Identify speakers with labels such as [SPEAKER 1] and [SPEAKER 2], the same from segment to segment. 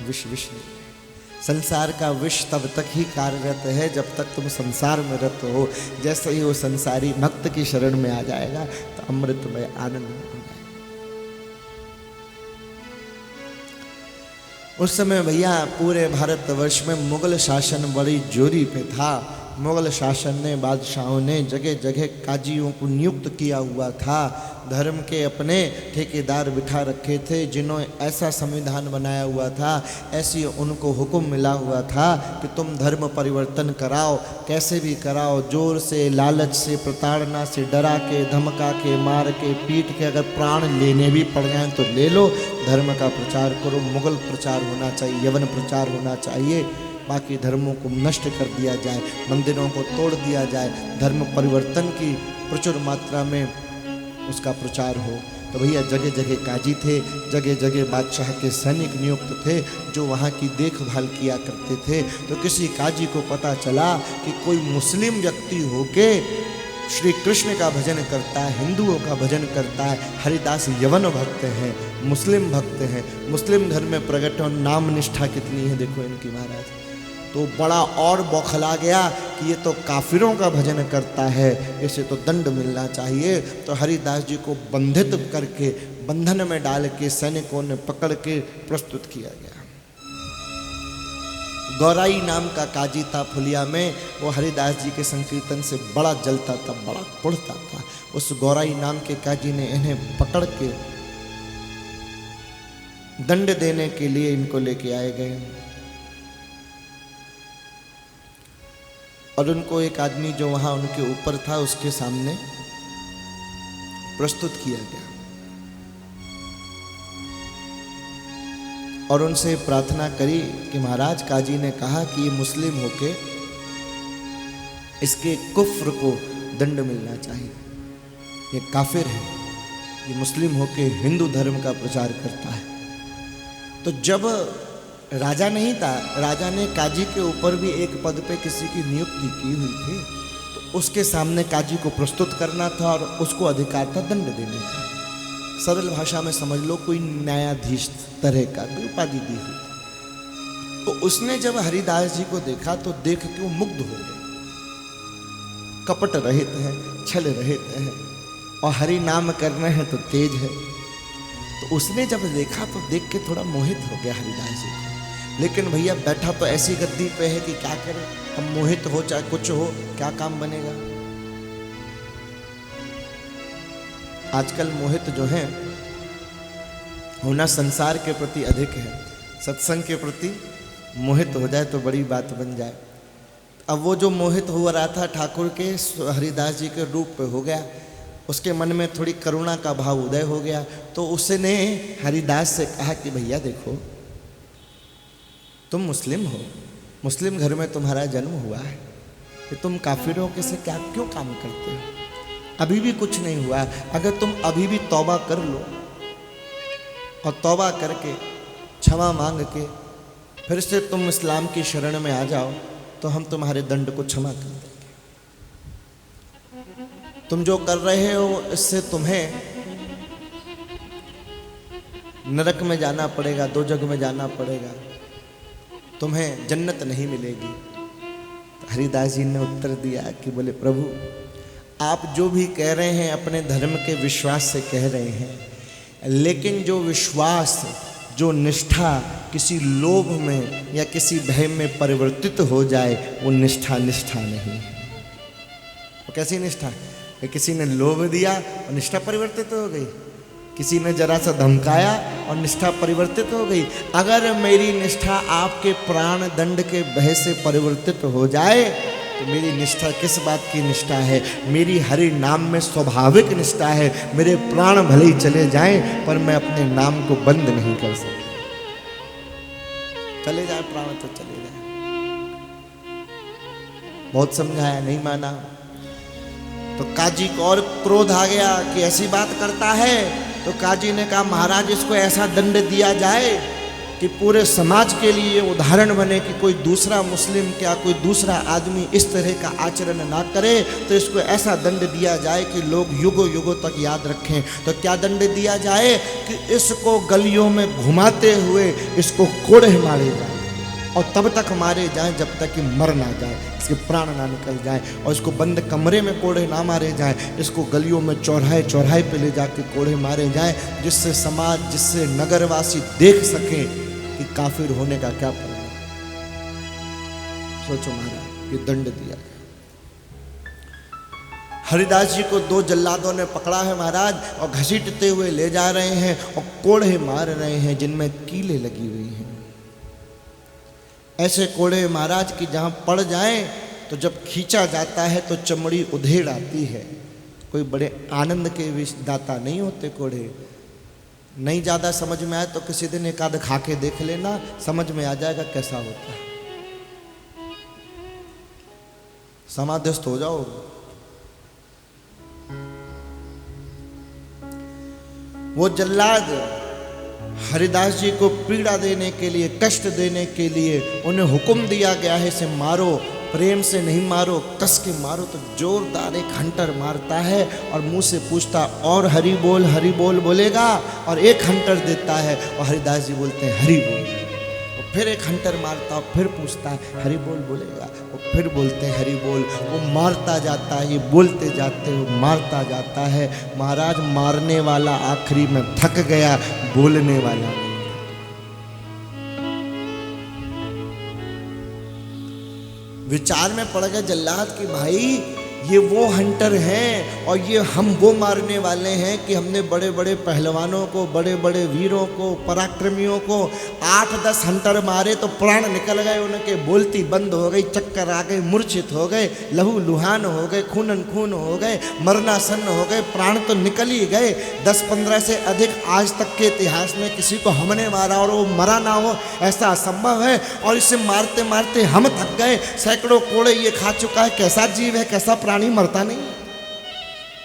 [SPEAKER 1] विष विष नहीं। संसार का विष तब तक ही कार्यरत है जब तक तुम संसार में रत हो। जैसे ही वो संसारी भक्त की शरण में आ जाएगा तो अमृतमय आनंद हो जाएगा। उस समय भैया पूरे भारतवर्ष में मुगल शासन बड़ी जोरी पे था। मुगल शासन ने, बादशाहों ने जगह जगह काजियों को नियुक्त किया हुआ था। धर्म के अपने ठेकेदार बिठा रखे थे, जिन्होंने ऐसा संविधान बनाया हुआ था, ऐसी उनको हुक्म मिला हुआ था कि तुम धर्म परिवर्तन कराओ, कैसे भी कराओ, जोर से, लालच से, प्रताड़ना से, डरा के, धमका के, मार के, पीट के, अगर प्राण लेने भी पड़ जाएं तो ले लो, धर्म का प्रचार करो। मुगल प्रचार होना चाहिए, यवन प्रचार होना चाहिए, बाकी धर्मों को नष्ट कर दिया जाए, मंदिरों को तोड़ दिया जाए, धर्म परिवर्तन की प्रचुर मात्रा में उसका प्रचार हो। तो भैया जगह जगह काजी थे, जगह जगह बादशाह के सैनिक नियुक्त थे जो वहाँ की देखभाल किया करते थे। तो किसी काजी को पता चला कि कोई मुस्लिम व्यक्ति होके श्री कृष्ण का भजन करता है, हिंदुओं का भजन करता है। हरिदास यवन भक्त हैं, मुस्लिम भक्त हैं, मुस्लिम धर्म में प्रकट और नाम निष्ठा कितनी है देखो इनकी महाराज। तो बड़ा और बौखला गया कि ये तो काफिरों का भजन करता है, इसे तो दंड मिलना चाहिए। तो हरिदास जी को बंधित करके, बंधन में डाल के सैनिकों ने पकड़ के प्रस्तुत किया गया। गौराई नाम का काजी था फुलिया में, वो हरिदास जी के संकीर्तन से बड़ा जलता था, बड़ा कुढ़ता था। उस गौराई नाम के काजी ने इन्हें पकड़ के दंड देने के लिए इनको लेके आए गए और उनको एक आदमी जो वहां उनके ऊपर था उसके सामने प्रस्तुत किया गया और उनसे प्रार्थना करी कि महाराज, काजी ने कहा कि ये मुस्लिम होके इसके कुफ्र को दंड मिलना चाहिए, ये काफिर है, ये मुस्लिम होके हिंदू धर्म का प्रचार करता है। तो जब राजा नहीं था, राजा ने काजी के ऊपर भी एक पद पे किसी की नियुक्ति की हुई थी, तो उसके सामने काजी को प्रस्तुत करना था और उसको अधिकार था दंड देने का। सरल भाषा में समझ लो कोई न्यायाधीश तरह का कोई उपाधि दी हुई। तो उसने जब हरिदास जी को देखा तो देख के वो मुग्ध हो गए। कपट रहित है, छल रहित है और हरि नाम करना है तो तेज है। तो उसने जब देखा तो देख के थोड़ा मोहित हो गया हरिदास जी को। लेकिन भैया बैठा तो ऐसी गद्दी पे है कि क्या करे, हम मोहित हो चाहे कुछ हो, क्या काम बनेगा। आजकल मोहित जो है होना संसार के प्रति अधिक है, सत्संग के प्रति मोहित हो जाए तो बड़ी बात बन जाए। अब वो जो मोहित हो रहा था ठाकुर के हरिदास जी के रूप पे हो गया, उसके मन में थोड़ी करुणा का भाव उदय हो गया। तो उसने हरिदास से कहा कि भैया देखो, तुम मुस्लिम हो, मुस्लिम घर में तुम्हारा जन्म हुआ है, कि तुम काफिरों के से क्या क्यों काम करते हो? अभी भी कुछ नहीं हुआ। अगर तुम अभी भी तौबा कर लो और तौबा करके क्षमा मांग के फिर से तुम इस्लाम की शरण में आ जाओ तो हम तुम्हारे दंड को क्षमा कर देंगे। तुम जो कर रहे हो इससे तुम्हें नरक में जाना पड़ेगा, दो जग में जाना पड़ेगा, तुम्हें जन्नत नहीं मिलेगी। तो हरिदास जी ने उत्तर दिया कि बोले प्रभु, आप जो भी कह रहे हैं अपने धर्म के विश्वास से कह रहे हैं, लेकिन जो विश्वास, जो निष्ठा किसी लोभ में या किसी भय में परिवर्तित हो जाए वो निष्ठा निष्ठा नहीं है। वो कैसी निष्ठा? किसी ने लोभ दिया और निष्ठा परिवर्तित हो गई, किसी ने जरा सा धमकाया और निष्ठा परिवर्तित हो गई। अगर मेरी निष्ठा आपके प्राण दंड के भय से परिवर्तित हो जाए तो मेरी निष्ठा किस बात की निष्ठा है? मेरी हरि नाम में स्वाभाविक निष्ठा है। मेरे प्राण भले ही चले जाएं पर मैं अपने नाम को बंद नहीं कर सकता। चले जाए प्राण तो चले जाए। बहुत समझाया, नहीं माना। तो काजी को और क्रोध आ गया कि ऐसी बात करता है। तो काजी ने कहा महाराज, इसको ऐसा दंड दिया जाए कि पूरे समाज के लिए उदाहरण बने कि कोई दूसरा मुस्लिम क्या कोई दूसरा आदमी इस तरह का आचरण ना करे, तो इसको ऐसा दंड दिया जाए कि लोग युगों युगों तक याद रखें। तो क्या दंड दिया जाए कि इसको गलियों में घुमाते हुए इसको कोड़े मारे जाए, और तब तक मारे जाएं जब तक कि मर ना जाए, इसके प्राण ना निकल जाए। और इसको बंद कमरे में कोड़े ना मारे जाएं, इसको गलियों में चौराहे चौराहे पे ले जाके कोड़े मारे जाएं, जिससे समाज, जिससे नगरवासी देख सकें कि काफिर होने का क्या परिणाम। सोचो महाराज, ये दंड दिया गया। हरिदास जी को 2 जल्लादों ने पकड़ा है महाराज, और घसीटते हुए ले जा रहे हैं और कोड़े मार रहे हैं जिनमें कीलें लगी हुई हैं। ऐसे कोड़े महाराज की जहाँ पड़ जाएं तो जब खींचा जाता है तो चमड़ी उधेड़ आती है। कोई बड़े आनंद के दाता नहीं होते कोड़े। नहीं ज़्यादा समझ में आए तो किसी दिन एक आध खा के देख लेना, समझ में आ जाएगा कैसा होता है। समाधिस्थ हो जाओ। वो जल्लाद हरिदास जी को पीड़ा देने के लिए, कष्ट देने के लिए उन्हें हुक्म दिया गया है, इसे मारो, प्रेम से नहीं मारो, कस के मारो। तो जोरदार एक हंटर मारता है और मुंह से पूछता और हरि बोल बोलेगा, और एक हंटर देता है और हरिदास जी बोलते हैं हरि बोल। और फिर एक हंटर मारता और फिर पूछता है हरि बोल बोलेगा, और फिर बोलते हैं हरि बोल। वो मारता जाता है, ये बोलते जाते वो मारता जाता है। महाराज मारने वाला आखिरी में थक गया, बोलने वाला नहीं। विचार में पड़ गया जल्लाद कि भाई ये वो हंटर हैं और ये हम वो मारने वाले हैं कि हमने बड़े बड़े पहलवानों को, बड़े बड़े वीरों को, पराक्रमियों को 8-10 हंटर मारे तो प्राण निकल गए, उनके बोलती बंद हो गई, चक्कर आ गए, मूर्छित हो गए, लहू लुहान हो गए, खूनन खून हो गए, मरनासन्न हो गए, प्राण तो निकल ही गए। 10-15 से अधिक आज तक के इतिहास में किसी को हमने मारा और वो मरा ना हो, ऐसा असंभव है। और इसे मारते मारते हम थक गए, सैकड़ों कोड़े ये खा चुका है। कैसा जीव है, कैसा प्राणी, मरता नहीं,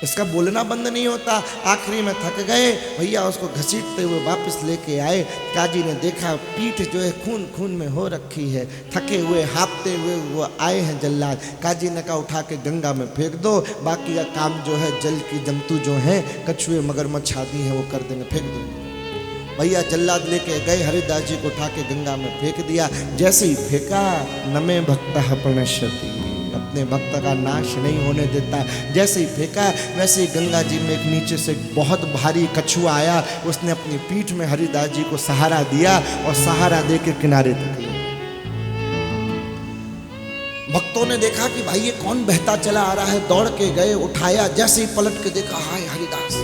[SPEAKER 1] इसका बोलना बंद नहीं होता। आखिरी में थक गए भैया, उसको घसीटते हुए वापस लेके आए। काजी ने देखा पीठ जो है खून खून में हो रखी है, थके हुए हाँफते हुए वो आए हैं जल्लाद। काजी ने कहा उठा के गंगा में फेंक दो, बाकी का काम जो है जल की जंतु जो हैं, कछुए मगरमच्छ आदि हैं, वो कर देंगे, फेंक दो। भैया जल्लाद लेके गए, हरिदास जी को उठा के गंगा में फेंक दिया। जैसे ही फेंका, नमे भक्तः प्रणश्यति, अपने भक्त का नाश नहीं होने देता। जैसे ही फेंका वैसे ही गंगा जी में एक नीचे से बहुत भारी कछुआ आया, उसने अपनी पीठ में हरिदास जी को सहारा दिया और सहारा दे के किनारे तक ले। भक्तों ने देखा कि भाई ये कौन बहता चला आ रहा है, दौड़ के गए, उठाया। जैसे ही पलट के देखा, हाय हरिदास।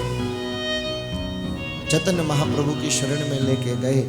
[SPEAKER 1] चैतन्य महाप्रभु की शरण में लेके गए।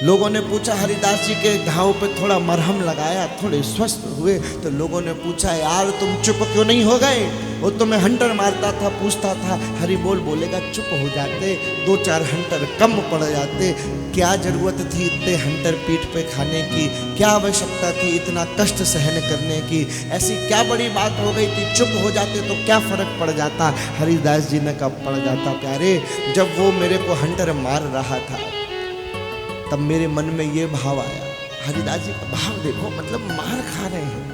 [SPEAKER 1] लोगों ने पूछा हरिदास जी के घाव पे थोड़ा मरहम लगाया, थोड़े स्वस्थ हुए। तो लोगों ने पूछा यार तुम चुप क्यों नहीं हो गए, वो तुम्हें हंटर मारता था, पूछता था हरि बोल बोलेगा, चुप हो जाते, 2-4 हंटर कम पड़ जाते। क्या जरूरत थी इतने हंटर पीठ पे खाने की, क्या आवश्यकता थी इतना कष्ट सहन करने की, ऐसी क्या बड़ी बात हो गई थी, चुप हो जाते तो क्या फर्क पड़ जाता। हरिदास जी ने कब पड़ जाता प्यारे, जब वो मेरे को हंटर मार रहा था तब मेरे मन में ये भाव आया। हरिदास जी का भाव देखो, मतलब मार खा रहे हैं,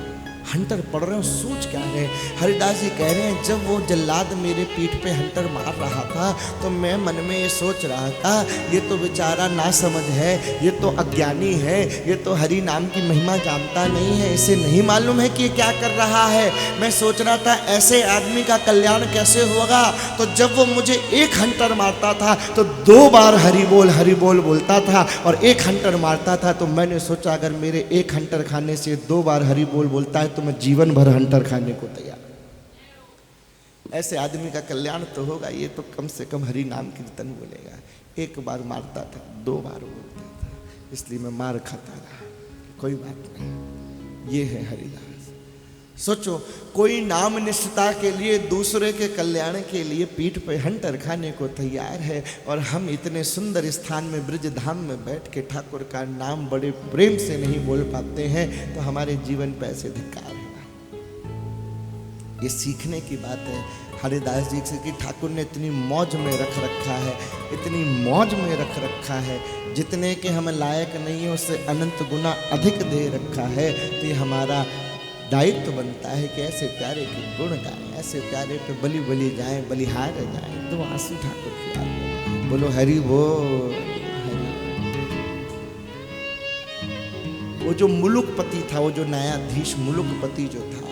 [SPEAKER 1] हंटर पड़ रहे हो, सोच क्या रहे हैं। हरिदास जी कह रहे हैं जब वो जल्लाद मेरे पीठ पे हंटर मार रहा था तो मैं मन में ये सोच रहा था, ये तो बेचारा ना समझ है, ये तो अज्ञानी है, ये तो हरि नाम की महिमा जानता नहीं है, इसे नहीं मालूम है कि ये क्या कर रहा है। मैं सोच रहा था ऐसे आदमी का कल्याण कैसे होगा। तो जब वो मुझे एक हंटर मारता था तो 2 बार हरि बोल बोलता था, और एक हंटर मारता था तो मैंने सोचा अगर मेरे एक हंटर खाने से 2 बार हरि बोल बोलता है तो मैं जीवन भर हंटर खाने को तैयार। ऐसे आदमी का कल्याण तो होगा, ये तो कम से कम हरि नाम कीर्तन बोलेगा। 1 बार मारता था, 2 बार बोलता था, इसलिए मैं मार खाता रहा, कोई बात नहीं। ये है हरिदास। सोचो कोई नाम निष्ठता के लिए, दूसरे के कल्याण के लिए पीठ पे हंटर खाने को तैयार है, और हम इतने सुंदर स्थान में ब्रज धाम में बैठ के ठाकुर का नाम बड़े प्रेम से नहीं बोल पाते हैं, तो हमारे जीवन पे ऐसे धिक्कार है। ये सीखने की बात है हरिदास जी से कि ठाकुर ने इतनी मौज में रख रखा है, इतनी मौज में रख रखा है। जितने के हम लायक नहीं है उससे अनंत गुना अधिक दे रखा है। तो ये हमारा दायित्व बनता है कि ऐसे प्यारे के गुण गाएं, ऐसे प्यारे पे बलि बलि जाएं, बलिहार जाएं। तो आंसू ठाकुर की याद बोलो हरि बोल। वो जो मुलुकपति था, वो जो न्यायाधीश मुलुकपति जो था,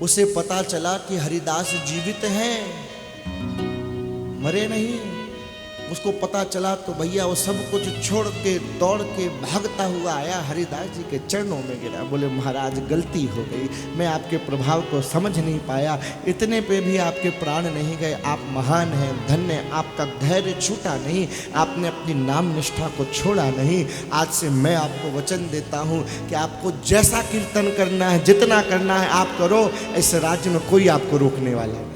[SPEAKER 1] उसे पता चला कि हरिदास जीवित हैं, मरे नहीं। उसको पता चला तो भैया वो सब कुछ छोड़ के दौड़ के भागता हुआ आया, हरिदास जी के चरणों में गिरा। बोले महाराज गलती हो गई, मैं आपके प्रभाव को समझ नहीं पाया, इतने पे भी आपके प्राण नहीं गए। आप महान हैं, धन्य, आपका धैर्य छूटा नहीं, आपने अपनी नाम निष्ठा को छोड़ा नहीं। आज से मैं आपको वचन देता हूँ कि आपको जैसा कीर्तन करना है, जितना करना है आप करो, इस राज्य में कोई आपको रोकने वाला नहीं।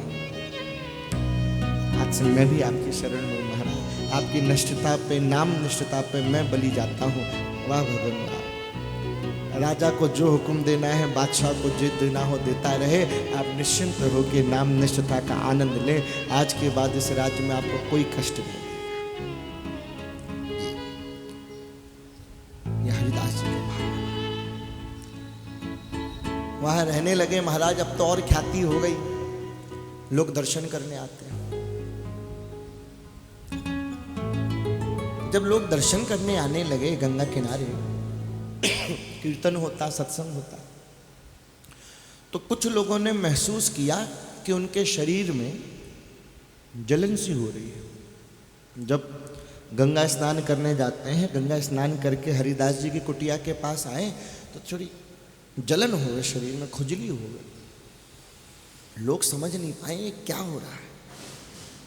[SPEAKER 1] आज से मैं भी आपकी शरण में महाराज, आपकी निष्ठता पे, नाम निष्ठता पे मैं बलि जाता हूँ। वाह भगवान वाह। राजा को जो हुक्म देना है, बादशाह को जो देना हो देता रहे। आप निश्चिंत हो के नाम निष्ठता का आनंद लें। आज के बाद इस राज्य में आपको कोई कष्ट नहीं। ये हरिदास जी के भाव। वहां रहने लगे महाराज। अब तो और ख्याति हो गई, लोग दर्शन करने आते हैं। जब लोग दर्शन करने आने लगे गंगा किनारे, कीर्तन होता, सत्संग होता, तो कुछ लोगों ने महसूस किया कि उनके शरीर में जलन सी हो रही है। जब गंगा स्नान करने जाते हैं, गंगा स्नान करके हरिदास जी की कुटिया के पास आए तो थोड़ी जलन हो गई, शरीर में खुजली हो गई। लोग समझ नहीं पाए ये क्या हो रहा है।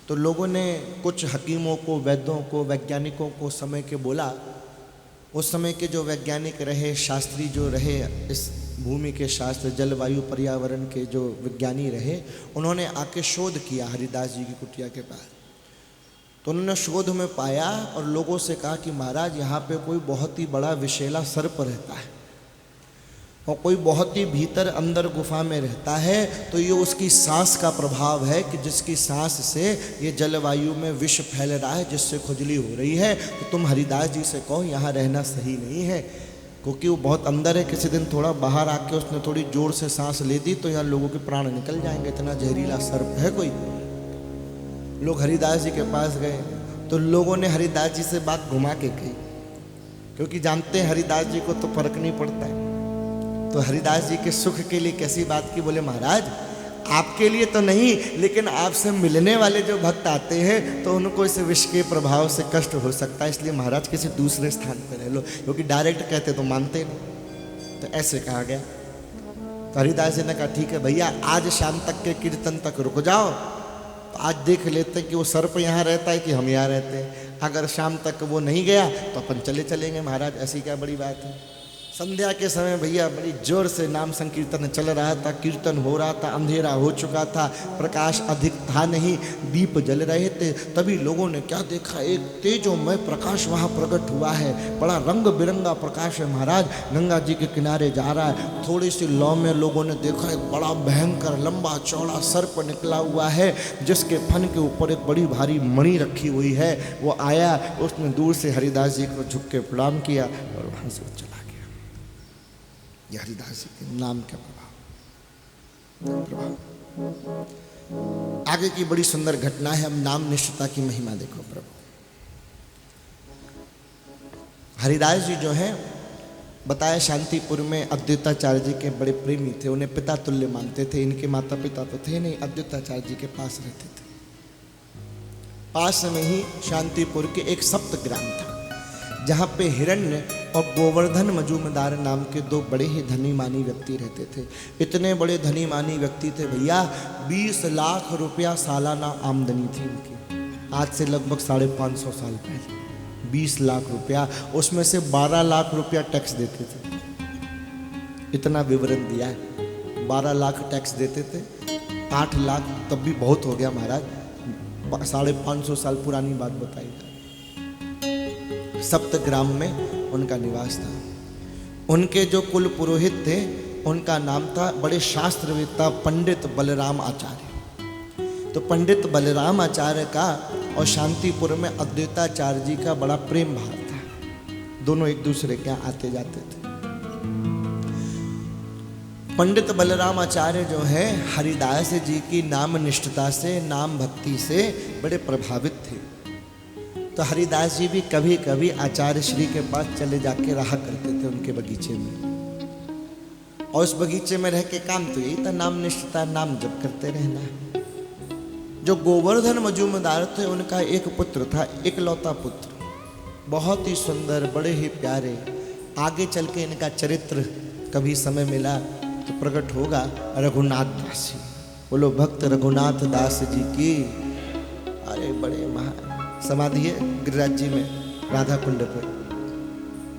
[SPEAKER 1] तो लोगों ने कुछ हकीमों को, वैद्यों को, वैज्ञानिकों को समय के बोला। उस समय के जो वैज्ञानिक रहे, शास्त्री जो रहे, इस भूमि के शास्त्र, जलवायु, पर्यावरण के जो विज्ञानी रहे, उन्होंने आके शोध किया हरिदास जी की कुटिया के पास। तो उन्होंने शोध में पाया और लोगों से कहा कि महाराज यहाँ पे कोई बहुत ही बड़ा विषैला सर्प रहता है और कोई बहुत ही भीतर अंदर गुफा में रहता है। तो ये उसकी सांस का प्रभाव है कि जिसकी सांस से ये जलवायु में विष फैल रहा है, जिससे खुजली हो रही है। तो तुम हरिदास जी से कहो यहाँ रहना सही नहीं है, क्योंकि वो बहुत अंदर है। किसी दिन थोड़ा बाहर आके उसने थोड़ी जोर से सांस ले दी तो यहाँ लोगों के प्राण निकल जाएंगे, इतना जहरीला सर्प है कोई। लोग हरिदास जी के पास गए तो लोगों ने हरिदास जी से बात घुमा के कही, क्योंकि जानते हैं हरिदास जी को तो फर्क नहीं पड़ता है। तो हरिदास जी के सुख के लिए कैसी बात की। बोले महाराज आपके लिए तो नहीं, लेकिन आपसे मिलने वाले जो भक्त आते हैं तो उनको इस विष के प्रभाव से कष्ट हो सकता है, इसलिए महाराज किसी दूसरे स्थान पर रह लो, क्योंकि डायरेक्ट कहते तो मानते नहीं। तो ऐसे कहा गया। तो हरिदास जी ने कहा ठीक है भैया, आज शाम तक के कीर्तन तक रुक जाओ, तो आज देख लेते हैं कि वो सर्प यहाँ रहता है कि हम यहाँ रहते हैं। अगर शाम तक वो नहीं गया तो अपन चलेंगे महाराज, ऐसी क्या बड़ी बात है। संध्या के समय भैया बड़ी जोर से नाम संकीर्तन चल रहा था, कीर्तन हो रहा था, अंधेरा हो चुका था, प्रकाश अधिक था नहीं, दीप जल रहे थे। तभी लोगों ने क्या देखा, एक तेजोमय प्रकाश वहाँ प्रकट हुआ है, बड़ा रंग बिरंगा प्रकाश है महाराज, गंगा जी के किनारे जा रहा है। थोड़ी सी लौ में लोगों ने देखा एक बड़ा भयंकर लंबा चौड़ा सर्प निकला हुआ है, जिसके फन के ऊपर एक बड़ी भारी मणि रखी हुई है। वो आया, उसने दूर से हरिदास जी को झुक के प्रणाम किया और वहाँ से चला। ये हरिदास जी के नाम का प्रभाव। आगे की बड़ी सुंदर घटना है। अब नाम निष्ठता की महिमा देखो प्रभु। हरिदास जी जो हैं, बताया शांतिपुर में अद्वैताचार्य जी के बड़े प्रेमी थे, उन्हें पिता तुल्य मानते थे। इनके माता पिता तो थे नहीं, अद्वैताचार्य जी के पास रहते थे। पास में ही शांतिपुर के एक सप्त ग्राम था, जहाँ पे हिरण्य और गोवर्धन मजूमदार नाम के दो बड़े ही धनी मानी व्यक्ति रहते थे। इतने बड़े धनी मानी व्यक्ति थे भैया, 20 लाख रुपया सालाना आमदनी थी उनकी। आज से लगभग 550 साल पहले 20 लाख रुपया, उसमें से 12 लाख रुपया टैक्स देते थे। इतना विवरण दिया है। 12 लाख टैक्स देते थे, 8 लाख तब भी बहुत हो गया महाराज, 550 साल पुरानी बात बताई। सप्तग्राम में उनका निवास था। उनके जो कुल पुरोहित थे, उनका नाम था बड़े शास्त्रवेत्ता पंडित बलराम आचार्य। तो पंडित बलराम आचार्य का और शांतिपुर में अद्वैताचार्य जी का बड़ा प्रेम भाव था। दोनों एक दूसरे के यहाँ आते जाते थे। पंडित बलराम आचार्य जो है हरिदास जी की नाम निष्ठता से, नाम भक्ति से बड़े प्रभावित थे। तो हरिदास जी भी कभी कभी आचार्य श्री के पास चले जाके रहा करते थे उनके बगीचे में, और उस बगीचे में रह के काम तो यही था, नाम निष्ठता, नाम जप करते रहना। जो गोवर्धन मजूमदार थे उनका एक पुत्र था, इकलौता पुत्र, बहुत ही सुंदर, बड़े ही प्यारे। आगे चल के इनका चरित्र कभी समय मिला तो प्रकट होगा। रघुनाथ दास जी, बोलो भक्त रघुनाथ दास जी की। अरे बड़े महान समाधि है गिरिराज जी में, राधा कुंड पे।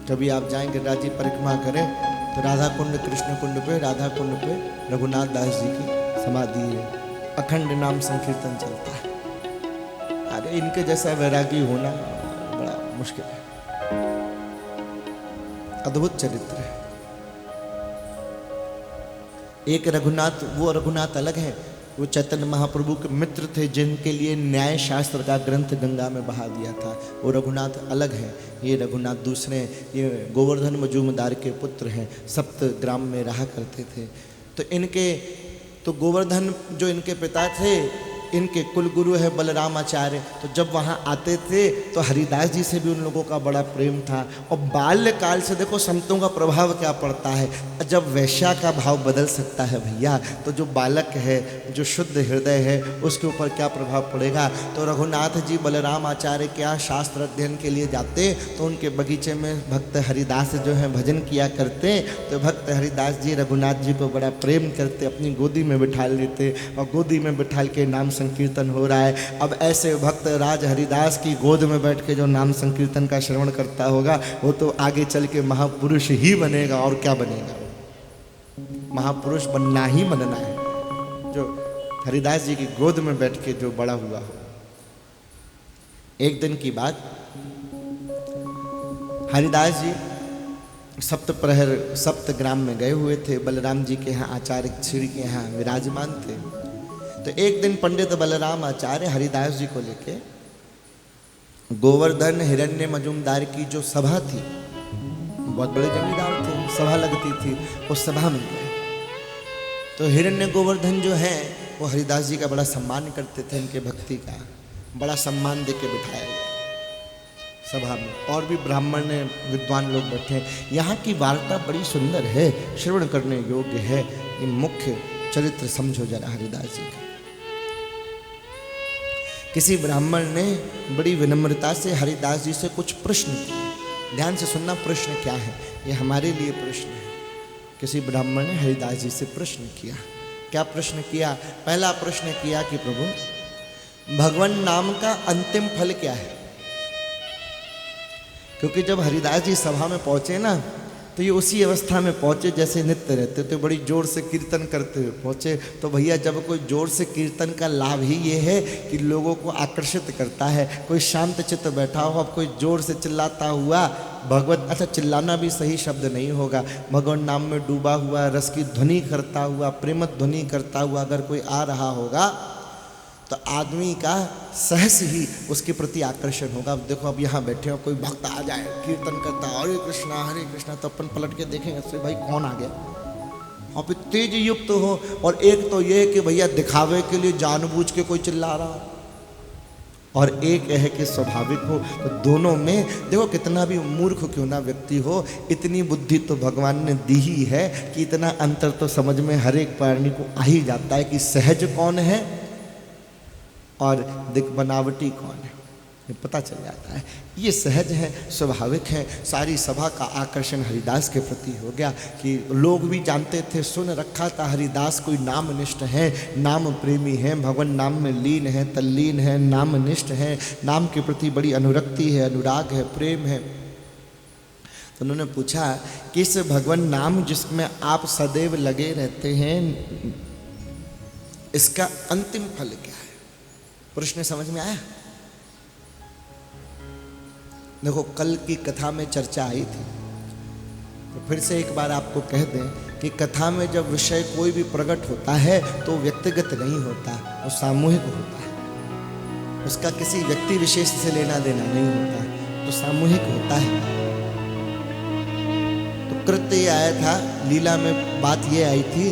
[SPEAKER 1] कभी आप जाएं गिरिराज जी परिक्रमा करें तो राधा कुंड, कृष्ण कुंड पे, राधा कुंड पे रघुनाथ दास जी की समाधि है। अखंड नाम संकीर्तन चलता है। अरे इनके जैसा वैरागी होना बड़ा मुश्किल है। अद्भुत चरित्र है। एक रघुनाथ, वो रघुनाथ अलग है, वो चैतन्य महाप्रभु के मित्र थे जिनके लिए न्याय शास्त्र का ग्रंथ गंगा में बहा दिया था, वो रघुनाथ अलग है। ये रघुनाथ दूसरे, ये गोवर्धन मजूमदार के पुत्र हैं, सप्तग्राम में रहा करते थे। तो इनके, तो गोवर्धन जो इनके पिता थे, इनके कुलगुरु है बलराम आचार्य। तो जब वहाँ आते थे तो हरिदास जी से भी उन लोगों का बड़ा प्रेम था। और बाल्यकाल से देखो संतों का प्रभाव क्या पड़ता है। जब वैश्या का भाव बदल सकता है भैया, तो जो बालक है, जो शुद्ध हृदय है, उसके ऊपर क्या प्रभाव पड़ेगा। तो रघुनाथ जी बलराम आचार्य के यहाँ शास्त्र अध्ययन के लिए जाते तो उनके बगीचे में भक्त हरिदास जो है भजन किया करते। तो भक्त हरिदास जी रघुनाथ जी को बड़ा प्रेम करते, अपनी गोदी में बिठा लेते और गोदी में बिठाल के नाम संकीर्तन हो रहा है। अब ऐसे भक्त राज हरिदास की गोद में बैठ के जो नाम संकीर्तन का श्रवण करता होगा वो तो आगे चल के महापुरुष ही बनेगा, और क्या बनेगा। महापुरुष बनना ही बनना है, जो हरिदास जी की गोद में बैठ के जो बड़ा हुआ हो। एक दिन की बात, हरिदास जी सप्तप्रहर सप्तग्राम में गए हुए थे, बलराम जी के यहाँ आचार्य श्री के यहाँ विराजमान थे। तो एक दिन पंडित बलराम आचार्य हरिदास जी को लेके गोवर्धन हिरण्य मजूमदार की जो सभा थी, बहुत बड़े जमींदार थे, सभा लगती थी, उस सभा में गए। तो हिरण्य गोवर्धन जो है वो हरिदास जी का बड़ा सम्मान करते थे, इनके भक्ति का बड़ा सम्मान दे के बिठाया गया सभा में। और भी ब्राह्मण ने, विद्वान लोग बैठे हैं। यहाँ की वार्ता बड़ी सुंदर है, श्रवण करने योग्य है। ये मुख्य चरित्र समझो जरा हरिदास जी का। किसी ब्राह्मण ने बड़ी विनम्रता से हरिदास जी से कुछ प्रश्न किए। ध्यान से सुनना, प्रश्न क्या है, ये हमारे लिए प्रश्न है। किसी ब्राह्मण ने हरिदास जी से प्रश्न किया। क्या प्रश्न किया? पहला प्रश्न किया कि प्रभु, भगवान नाम का अंतिम फल क्या है? क्योंकि जब हरिदास जी सभा में पहुंचे ना, तो ये उसी अवस्था में पहुंचे जैसे नित्य रहते, तो बड़ी जोर से कीर्तन करते हुए पहुंचे। तो भैया जब कोई जोर से कीर्तन का लाभ ही ये है कि लोगों को आकर्षित करता है। कोई शांत चित्त बैठा हो, अब कोई जोर से चिल्लाता हुआ भगवत, अच्छा चिल्लाना भी सही शब्द नहीं होगा, भगवान नाम में डूबा हुआ, रस की ध्वनि करता हुआ, प्रेमत ध्वनि करता हुआ अगर कोई आ रहा होगा तो आदमी का सहस ही उसके प्रति आकर्षण होगा। अब देखो, अब यहाँ बैठे हो, कोई भक्त आ जाए कीर्तन करता हरे कृष्णा, तो अपन पलट के देखेंगे तो भाई कौन आ गया, और फिर तेज युक्त हो। और एक तो ये कि भैया दिखावे के लिए जानबूझ के कोई चिल्ला रहा, और एक है कि स्वाभाविक हो। तो दोनों में देखो, कितना भी मूर्ख क्यों ना व्यक्ति हो, इतनी बुद्धि तो भगवान ने दी ही है कि इतना अंतर तो समझ में हर एक प्राणी को आ ही जाता है कि सहज कौन है और दिख बनावटी कौन है, ये पता चल जाता है। ये सहज है, स्वाभाविक है। सारी सभा का आकर्षण हरिदास के प्रति हो गया कि लोग भी जानते थे, सुन रखा था हरिदास कोई नामनिष्ठ है, नाम प्रेमी है, भगवान नाम में लीन है, तल्लीन है, नामनिष्ठ है, नाम के प्रति बड़ी अनुरक्ति है, अनुराग है, प्रेम है। तो उन्होंने पूछा कि इस भगवान नाम जिसमें आप सदैव लगे रहते हैं, इसका अंतिम फल क्या है? प्रश्न समझ में आया? देखो, कल की कथा में चर्चा आई थी, तो फिर से एक बार आपको कह दें कि कथा में जब विषय कोई भी प्रकट होता है तो व्यक्तिगत नहीं होता, वो सामूहिक होता है। उसका किसी व्यक्ति विशेष से लेना देना नहीं होता, तो सामूहिक होता है। कृत्य आया था, लीला में बात ये आई थी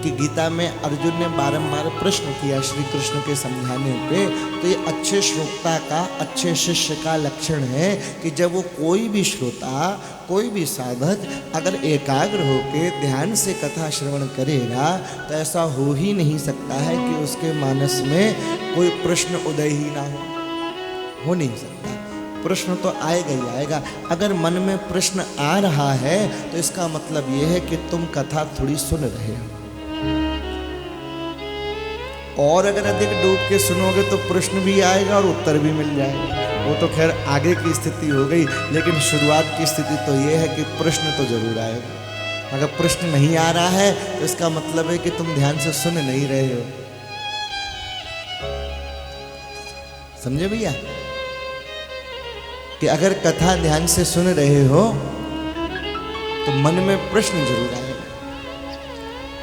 [SPEAKER 1] कि गीता में अर्जुन ने बारंबार प्रश्न किया श्री कृष्ण के समझाने पे। तो ये अच्छे श्रोता का, अच्छे शिष्य का लक्षण है कि जब वो कोई भी श्रोता, कोई भी साधक अगर एकाग्र होकर ध्यान से कथा श्रवण करेगा तो ऐसा हो ही नहीं सकता है कि उसके मानस में कोई प्रश्न उदय ही ना हो नहीं सकता। प्रश्न तो आएगा ही आएगा। अगर मन में प्रश्न आ रहा है तो इसका मतलब यह है कि तुम कथा थोड़ी सुन रहे हो, और अगर अधिक डूब के सुनोगे तो प्रश्न भी आएगा और उत्तर भी मिल जाएगा। वो तो खैर आगे की स्थिति हो गई, लेकिन शुरुआत की स्थिति तो ये है कि प्रश्न तो जरूर आएगा। अगर प्रश्न नहीं आ रहा है तो इसका मतलब है कि तुम ध्यान से सुन नहीं रहे हो। समझे भैया? कि अगर कथा ध्यान से सुन रहे हो तो मन में प्रश्न जरूर आएगा,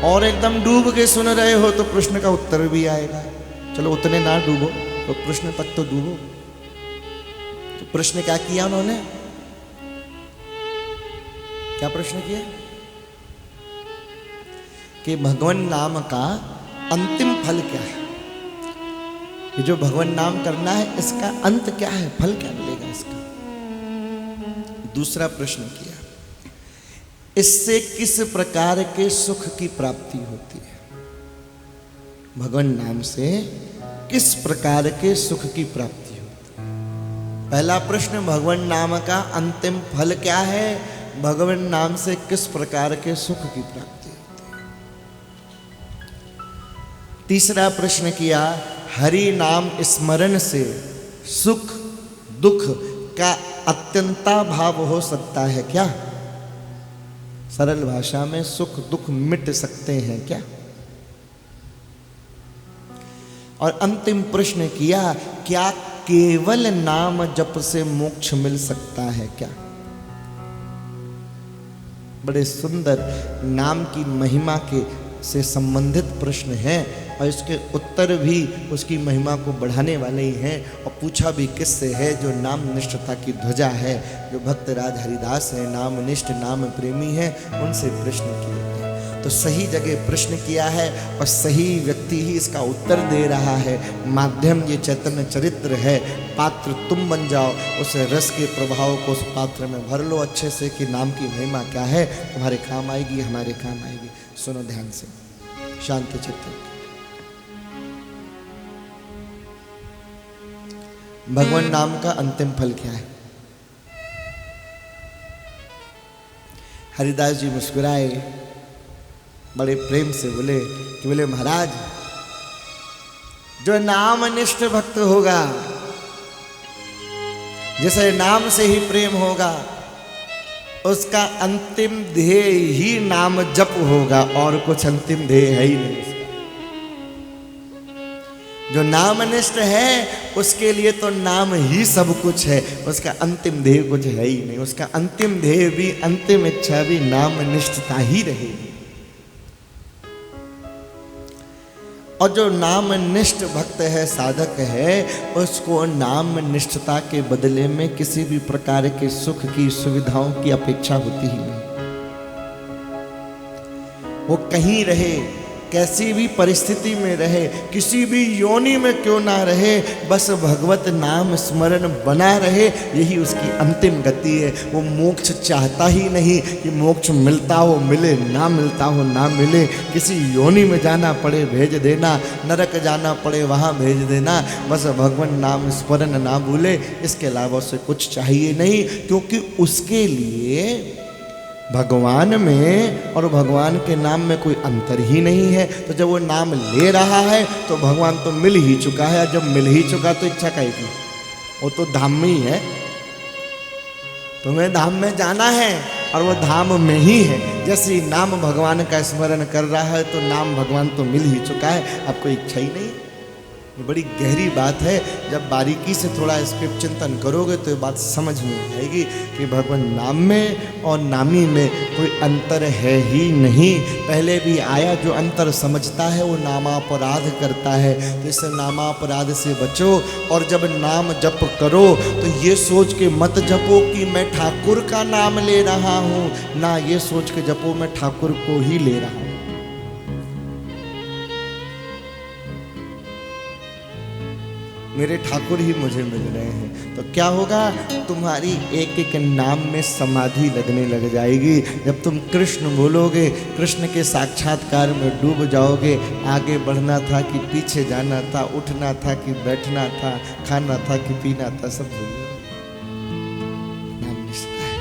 [SPEAKER 1] और एकदम डूब के सुन रहे हो तो प्रश्न का उत्तर भी आएगा। चलो उतने ना डूबो तो प्रश्न तक तो डूबो। तो प्रश्न क्या किया उन्होंने? क्या प्रश्न किया? कि भगवान नाम का अंतिम फल क्या है? ये जो भगवान नाम करना है इसका अंत क्या है, फल क्या मिलेगा इसका? दूसरा प्रश्न किया, इससे किस प्रकार के सुख की प्राप्ति होती है? भगवान नाम से किस प्रकार के सुख की प्राप्ति होती है? पहला प्रश्न, भगवान नाम का अंतिम फल क्या है? भगवान नाम से किस प्रकार के सुख की प्राप्ति होती है? तीसरा प्रश्न किया, हरि नाम स्मरण से सुख दुख का अत्यंता भाव हो सकता है क्या? सरल भाषा में सुख दुख मिट सकते हैं क्या? और अंतिम प्रश्न किया, क्या केवल नाम जप से मोक्ष मिल सकता है क्या? बड़े सुंदर नाम की महिमा के से संबंधित प्रश्न है, और इसके उत्तर भी उसकी महिमा को बढ़ाने वाले ही हैं। और पूछा भी किससे है? जो नाम निष्ठता की ध्वजा है, जो भक्तराज हरिदास है, नाम निष्ठ नाम प्रेमी है, उनसे प्रश्न किए हैं। तो सही जगह प्रश्न किया है और सही व्यक्ति ही इसका उत्तर दे रहा है। माध्यम ये चैतन्य चरित्र है, पात्र तुम बन जाओ, उस रस के प्रभाव को उस पात्र में भर लो अच्छे से कि नाम की महिमा क्या है, तुम्हारे काम आएगी, हमारे काम आएगी। सुनो ध्यान से, शांत चित्त। भगवान नाम का अंतिम फल क्या है? हरिदास जी मुस्कुराए, बड़े प्रेम से बोले कि बोले महाराज, जो नामनिष्ठ भक्त होगा, जैसे नाम से ही प्रेम होगा, उसका अंतिम ध्येय ही नाम जप होगा, और कुछ अंतिम ध्येय है ही नहीं उसका। जो नामनिष्ठ है उसके लिए तो नाम ही सब कुछ है, उसका अंतिम ध्येय कुछ है ही नहीं। उसका अंतिम ध्येय भी, अंतिम इच्छा भी नामनिष्ठता ही रहेगी। और जो नामनिष्ठ भक्त है, साधक है, उसको नाम निष्ठता के बदले में किसी भी प्रकार के सुख की सुविधाओं की अपेक्षा होती ही नहीं। वो कहीं रहे, कैसी भी परिस्थिति में रहे, किसी भी योनि में क्यों ना रहे, बस भगवत नाम स्मरण बना रहे, यही उसकी अंतिम गति है। वो मोक्ष चाहता ही नहीं कि मोक्ष मिलता हो मिले, ना मिलता हो ना मिले, किसी योनि में जाना पड़े भेज देना, नरक जाना पड़े वहाँ भेज देना, बस भगवान नाम स्मरण ना भूले, इसके अलावा उसे कुछ चाहिए नहीं। क्योंकि उसके लिए भगवान में और भगवान के नाम में कोई अंतर ही नहीं है। तो जब वो नाम ले रहा है तो भगवान तो मिल ही चुका है, जब मिल ही चुका तो इच्छा काहे की? वो तो धाम में ही है, तुम्हें धाम में जाना है और वो धाम में ही है। जैसे ही नाम भगवान का स्मरण कर रहा है तो नाम भगवान तो मिल ही चुका है, अब कोई इच्छा ही नहीं। बड़ी गहरी बात है। जब बारीकी से थोड़ा इस पर चिंतन करोगे तो ये बात समझ में आएगी कि भगवान नाम में और नामी में कोई अंतर है ही नहीं। पहले भी आया, जो अंतर समझता है वो नामापराध करता है। तो इस नामापराध से बचो, और जब नाम जप करो तो ये सोच के मत जपो कि मैं ठाकुर का नाम ले रहा हूँ, ना ये सोच के जपो मैं ठाकुर को ही ले रहा हूँ। मेरे ठाकुर ही मुझे मिल रहे हैं। तो क्या होगा, तुम्हारी एक एक नाम में समाधि लगने लग जाएगी। जब तुम कृष्ण बोलोगे, कृष्ण के साक्षात्कार में डूब जाओगे। आगे बढ़ना था कि पीछे जाना था, उठना था कि बैठना था, खाना था कि पीना था, सब भूल गए। नाम निष्ठा है।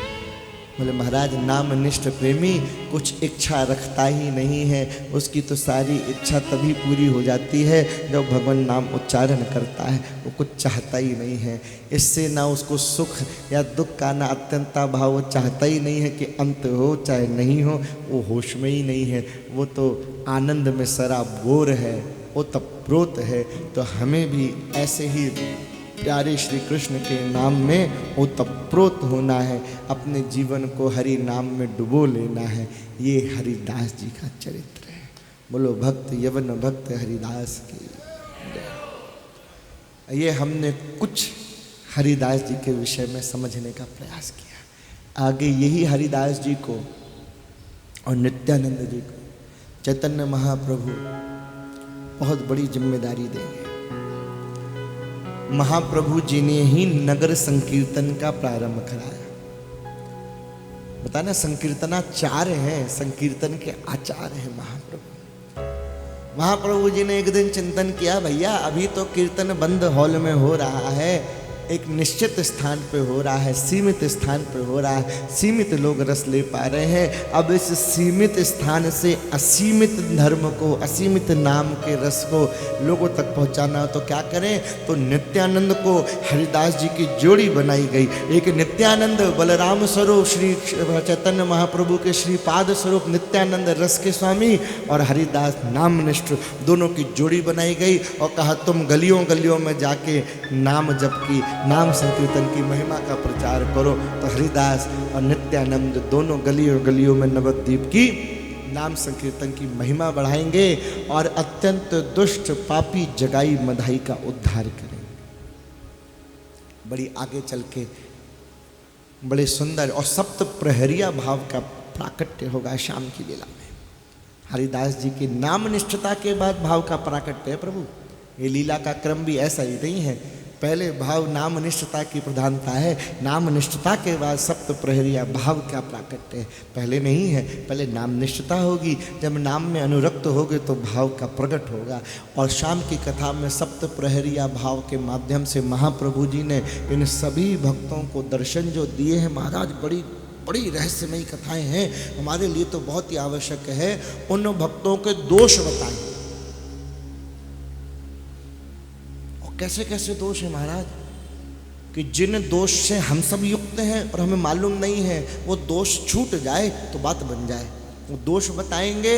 [SPEAKER 1] बोले महाराज, नाम निष्ठ प्रेमी कुछ इच्छा रखता ही नहीं है। उसकी तो सारी इच्छा तभी पूरी हो जाती है जब भगवान नाम उच्चारण करता है। वो कुछ चाहता ही नहीं है। इससे ना उसको सुख या दुख का ना अत्यंता भाव, वो चाहता ही नहीं है कि अंत हो चाहे नहीं हो। वो होश में ही नहीं है, वो तो आनंद में सराबोर है, वो तप्रोत है। तो हमें भी ऐसे ही प्यारे श्री कृष्ण के नाम में ओतप्रोत होना है। अपने जीवन को हरि नाम में डुबो लेना है। ये हरिदास जी का चरित्र है। बोलो भक्त यवन भक्त हरिदास की जय। ये हमने कुछ हरिदास जी के विषय में समझने का प्रयास किया। आगे यही हरिदास जी को और नित्यानंद जी को चैतन्य महाप्रभु बहुत बड़ी जिम्मेदारी देंगे। महाप्रभु जी ने ही नगर संकीर्तन का प्रारंभ कराया। बताना, संकीर्तनाचार्य हैं, संकीर्तन के आचार्य हैं महाप्रभु। महाप्रभु जी ने एक दिन चिंतन किया, भैया अभी तो कीर्तन बंद हॉल में हो रहा है, एक निश्चित स्थान पे हो रहा है, सीमित स्थान पे हो रहा है, सीमित लोग रस ले पा रहे हैं। अब इस सीमित स्थान से असीमित धर्म को, असीमित नाम के रस को लोगों तक पहुंचाना, तो क्या करें। तो नित्यानंद को हरिदास जी की जोड़ी बनाई गई। एक नित्यानंद बलराम स्वरूप श्री चैतन्य महाप्रभु के श्रीपाद स्वरूप नित्यानंद रस के स्वामी, और हरिदास नामनिष्ठ, दोनों की जोड़ी बनाई गई। और कहा तुम गलियों गलियों में जाके नाम जप की, नाम संकीर्तन की महिमा का प्रचार करो। तो हरिदास और नित्यानंद दोनों गलियों गलियों में नवद्वीप की नाम संकीर्तन की महिमा बढ़ाएंगे और अत्यंत दुष्ट पापी जगाई मधाई का उद्धार करेंगे। बड़ी आगे चल के बड़े सुंदर और सप्त प्रहरिया भाव का प्राकट्य होगा शाम की लीला में। हरिदास जी की नाम निष्ठता के बाद भाव का प्राकट्य है प्रभु। ये लीला का क्रम भी ऐसा ही नहीं है। पहले भाव नाम निष्ठता की प्रधानता है, नाम निष्ठता के बाद सप्त प्रहरिया भाव का प्राकट्य है। पहले नहीं है, पहले नाम निष्ठता होगी। जब नाम में अनुरक्त होगे तो भाव का प्रकट होगा। और शाम की कथा में सप्त प्रहरिया भाव के माध्यम से महाप्रभु जी ने इन सभी भक्तों को दर्शन जो दिए हैं महाराज, बड़ी बड़ी रहस्यमयी कथाएं हैं, हमारे लिए तो बहुत ही आवश्यक है। उन भक्तों के दोष बताएं। कैसे कैसे दोष है महाराज, कि जिन दोष से हम सब युक्त हैं और हमें मालूम नहीं है, वो दोष छूट जाए तो बात बन जाए। वो दोष बताएंगे।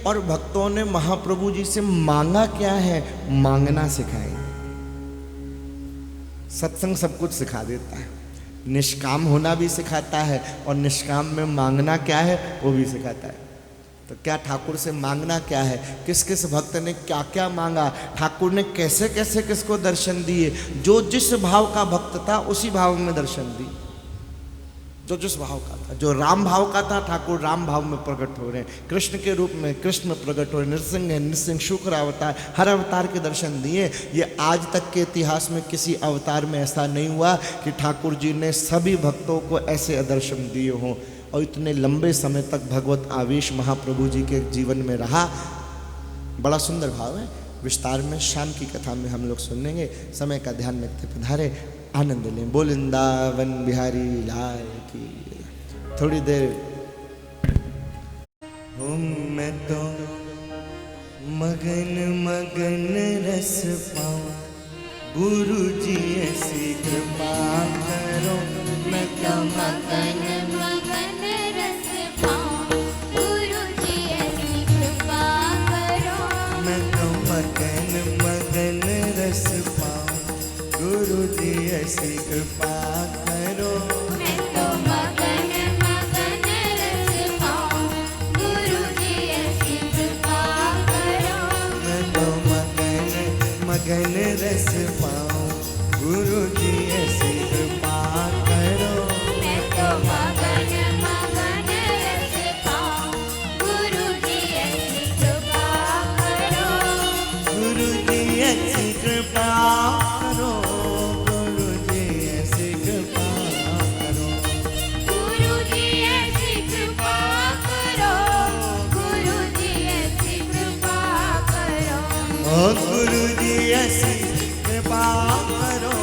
[SPEAKER 1] और भक्तों ने महाप्रभु जी से मांगा क्या है, मांगना सिखाएंगे। सत्संग सब कुछ सिखा देता है, निष्काम होना भी सिखाता है, और निष्काम में मांगना क्या है वो भी सिखाता है। तो क्या ठाकुर से मांगना क्या है, किस किस भक्त ने क्या क्या मांगा, ठाकुर ने कैसे कैसे किसको दर्शन दिए, जो जिस भाव का भक्त था उसी भाव में दर्शन दी। जो जिस भाव का था, जो राम भाव का था, ठाकुर राम भाव में प्रकट हो रहे हैं, कृष्ण के रूप में कृष्ण प्रकट हो रहे, नृसिंह है नृसिंह, शुक्र अवतार, हर अवतार के दर्शन दिए। ये आज तक के इतिहास में किसी अवतार में ऐसा नहीं हुआ कि ठाकुर जी ने सभी भक्तों को ऐसे दर्शन दिए हों। और इतने लंबे समय तक भगवत आवेश महाप्रभु जी के जीवन में रहा। बड़ा सुंदर भाव है। विस्तार में शाम की कथा में हम लोग सुनेंगे। समय का ध्यान रखते पधारे, आनंद लें। बोलिंदावन बिहारी लाल की। थोड़ी देर मैं तो मगन मगन रस पाऊं, गुरु जी ऐसी कृपा करो। मैं तो मगन मगन रस पाऊं, गुरु जी ऐसी कृपा करो। मैं तो मगन मगन रस ओ गुरु जी ऐसी कृपा करो